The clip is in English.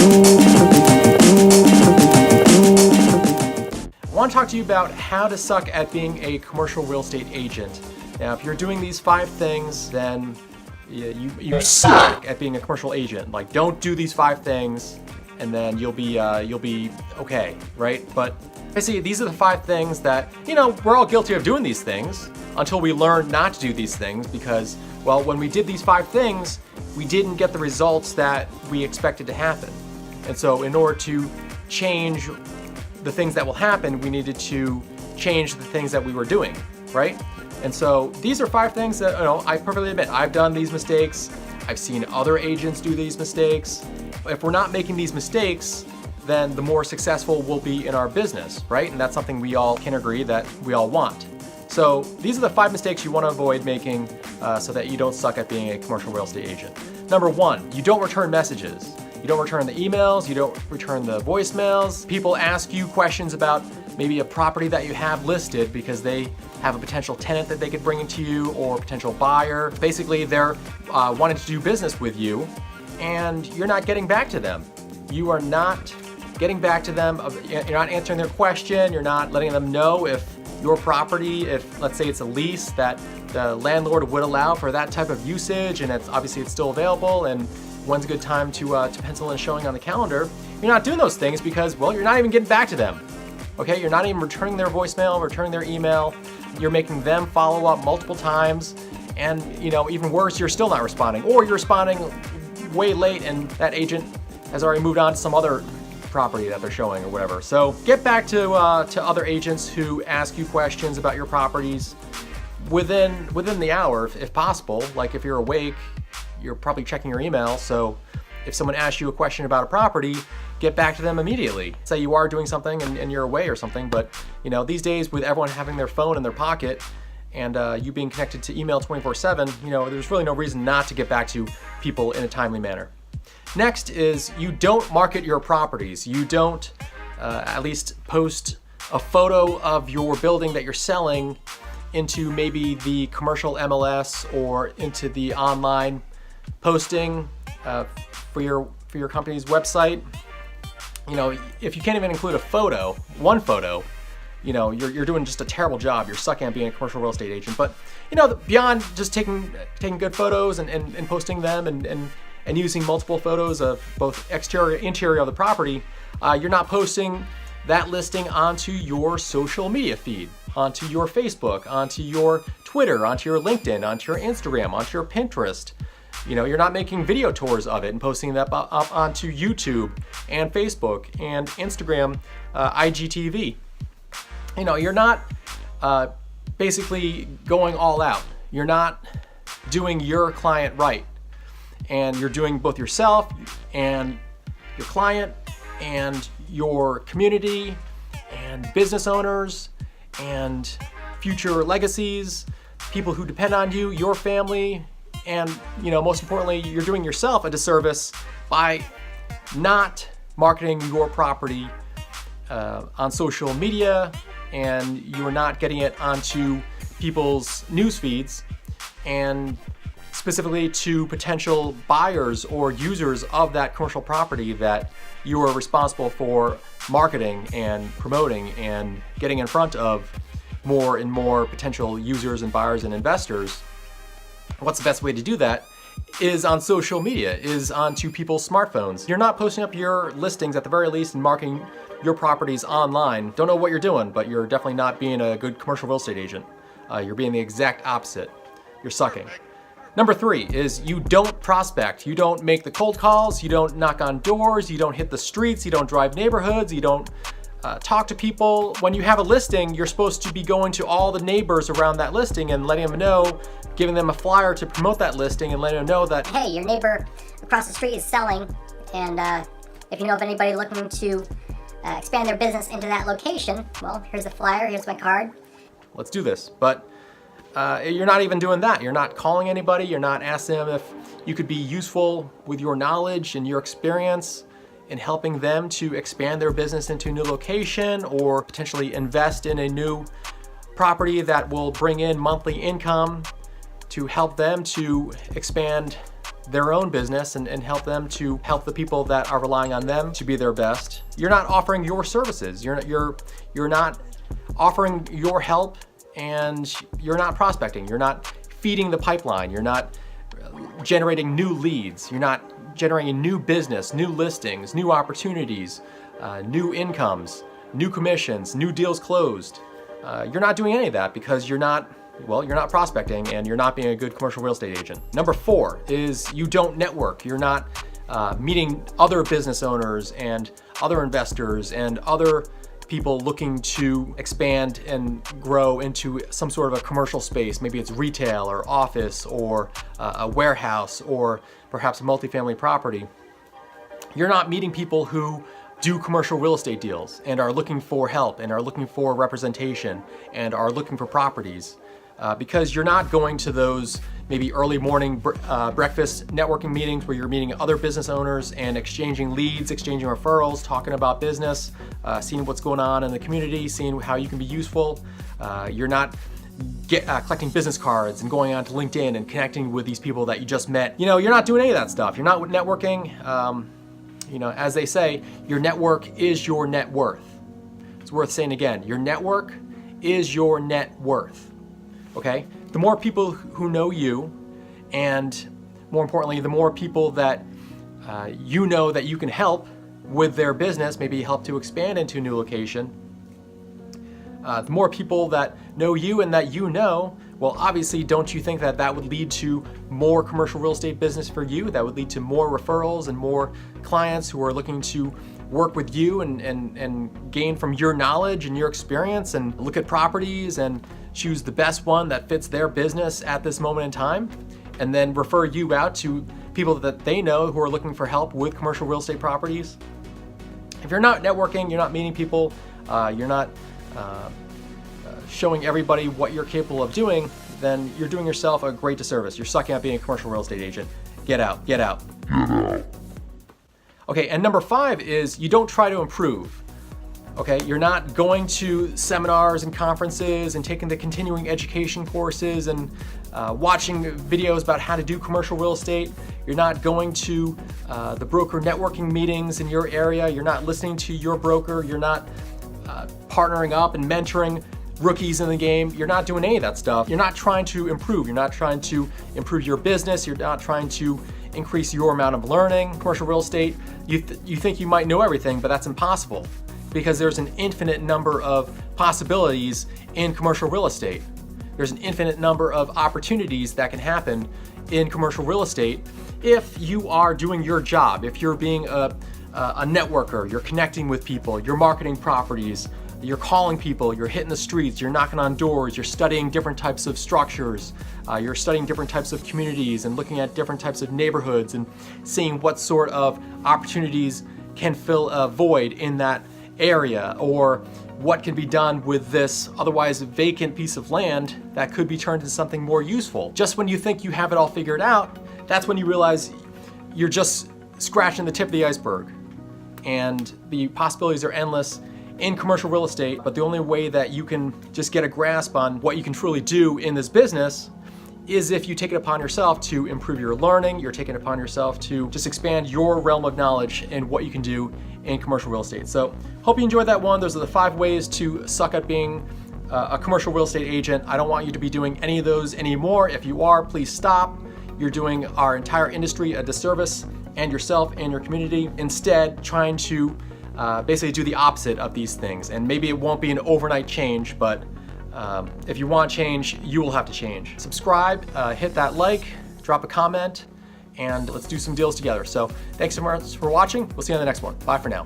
I want to talk to you about how to suck at being a commercial real estate agent. Now, if you're doing these 5 things, then you suck at being a commercial agent. Like, don't do these 5 things, and then you'll be okay, right? But basically, these are the 5 things that, we're all guilty of doing these things until we learn not to do these things because, well, when we did these 5 things, we didn't get the results that we expected to happen. And so in order to change the things that will happen, we needed to change the things that we were doing, right? And so these are 5 things that, I perfectly admit, I've done these mistakes. I've seen other agents do these mistakes. If we're not making these mistakes, then the more successful we'll be in our business, right? And that's something we all can agree that we all want. So these are the 5 mistakes you want to avoid making so that you don't suck at being a commercial real estate agent. Number 1, you don't return messages. You don't return the emails, you don't return the voicemails. People ask you questions about maybe a property that you have listed because they have a potential tenant that they could bring into you or a potential buyer. Basically, they're wanting to do business with you and you're not getting back to them. You are not getting back to them. You're not answering their question. You're not letting them know if your property, if let's say it's a lease that the landlord would allow for that type of usage and it's still available and when's a good time to pencil in showing on the calendar. You're not doing those things because, well, you're not even getting back to them. Okay, you're not even returning their voicemail, returning their email. You're making them follow up multiple times. And, even worse, you're still not responding. Or you're responding way late and that agent has already moved on to some other property that they're showing or whatever. So get back to other agents who ask you questions about your properties within the hour, if possible. Like if you're awake, you're probably checking your email. So if someone asks you a question about a property, get back to them immediately. Say you are doing something and you're away or something, but these days with everyone having their phone in their pocket and you being connected to email 24/7, there's really no reason not to get back to people in a timely manner. Next is you don't market your properties. You don't at least post a photo of your building that you're selling into maybe the commercial MLS or into the online posting for your company's website. If you can't even include one photo, you're doing just a terrible job. You're sucking at being a commercial real estate agent. But beyond just taking good photos and posting them and using multiple photos of both exterior and interior of the property, you're not posting that listing onto your social media feed, onto your Facebook, onto your Twitter, onto your LinkedIn, onto your Instagram, onto your Pinterest. You're not making video tours of it and posting that up onto YouTube and Facebook and Instagram, IGTV. You're not basically going all out. You're not doing your client right. And you're doing both yourself and your client and your community and business owners and future legacies, people who depend on you, your family, and most importantly, you're doing yourself a disservice by not marketing your property on social media, and you're not getting it onto people's news feeds and specifically to potential buyers or users of that commercial property that you are responsible for marketing and promoting and getting in front of more and more potential users and buyers and investors. What's the best way to do that is on social media, is onto people's smartphones. You're not posting up your listings at the very least and marketing your properties online. Don't know what you're doing, but you're definitely not being a good commercial real estate agent. You're being the exact opposite. You're sucking. Number 3 is you don't prospect. You don't make the cold calls, you don't knock on doors, you don't hit the streets, you don't drive neighborhoods, you don't talk to people. When you have a listing, you're supposed to be going to all the neighbors around that listing and letting them know, giving them a flyer to promote that listing and letting them know that, hey, your neighbor across the street is selling, and if you know of anybody looking to expand their business into that location, well, here's a flyer, here's my card. let's do this. But you're not even doing that. You're not calling anybody. You're not asking them if you could be useful with your knowledge and your experience in helping them to expand their business into a new location or potentially invest in a new property that will bring in monthly income to help them to expand their own business and help them to help the people that are relying on them to be their best. You're not offering your services. You're not offering your help, and you're not prospecting. You're not feeding the pipeline. You're not generating new leads. You're not generating new business, new listings, new opportunities, new incomes, new commissions, new deals closed. You're not doing any of that because you're not prospecting and you're not being a good commercial real estate agent. Number 4 is you don't network. You're not meeting other business owners and other investors and other people looking to expand and grow into some sort of a commercial space. Maybe it's retail or office or a warehouse or perhaps a multifamily property. You're not meeting people who do commercial real estate deals and are looking for help and are looking for representation and are looking for properties. Because you're not going to those maybe early morning breakfast networking meetings where you're meeting other business owners and exchanging leads, exchanging referrals, talking about business, seeing what's going on in the community, seeing how you can be useful. You're not collecting business cards and going on to LinkedIn and connecting with these people that you just met. You're not doing any of that stuff. You're not networking. As they say, your network is your net worth. It's worth saying again, your network is your net worth. Okay? The more people who know you, and more importantly, the more people that you know that you can help with their business, maybe help to expand into a new location, the more people that know you and that you know, well, obviously, don't you think that that would lead to more commercial real estate business for you? That would lead to more referrals and more clients who are looking to work with you and gain from your knowledge and your experience and look at properties and choose the best one that fits their business at this moment in time, and then refer you out to people that they know who are looking for help with commercial real estate properties. If you're not networking, you're not meeting people, you're not showing everybody what you're capable of doing, then you're doing yourself a great disservice. You're sucking at being a commercial real estate agent. Get out, get out. Okay, and number 5 is you don't try to improve. Okay, you're not going to seminars and conferences and taking the continuing education courses and watching videos about how to do commercial real estate. You're not going to the broker networking meetings in your area. You're not listening to your broker. You're not partnering up and mentoring rookies in the game. You're not doing any of that stuff. You're not trying to improve. You're not trying to improve your business. You're not trying to increase your amount of learning. Commercial real estate, you think you might know everything, but that's impossible, because there's an infinite number of possibilities in commercial real estate. There's an infinite number of opportunities that can happen in commercial real estate if you are doing your job, if you're being a networker, you're connecting with people, you're marketing properties, you're calling people, you're hitting the streets, you're knocking on doors, you're studying different types of structures, you're studying different types of communities and looking at different types of neighborhoods and seeing what sort of opportunities can fill a void in that area, or what can be done with this otherwise vacant piece of land that could be turned into something more useful. Just when you think you have it all figured out, that's when you realize you're just scratching the tip of the iceberg, and the possibilities are endless in commercial real estate. But the only way that you can just get a grasp on what you can truly do in this business is if you take it upon yourself to improve your learning. You're taking it upon yourself to just expand your realm of knowledge and what you can do in commercial real estate. So hope you enjoyed that one. Those are the 5 ways to suck at being a commercial real estate agent. I don't want you to be doing any of those anymore. If you are, please stop. You're doing our entire industry a disservice, and yourself and your community. Instead, trying to basically do the opposite of these things. And maybe it won't be an overnight change, but if you want change, you will have to change. Subscribe, hit that like, drop a comment, and let's do some deals together. So thanks so much for watching. We'll see you on the next one. Bye for now.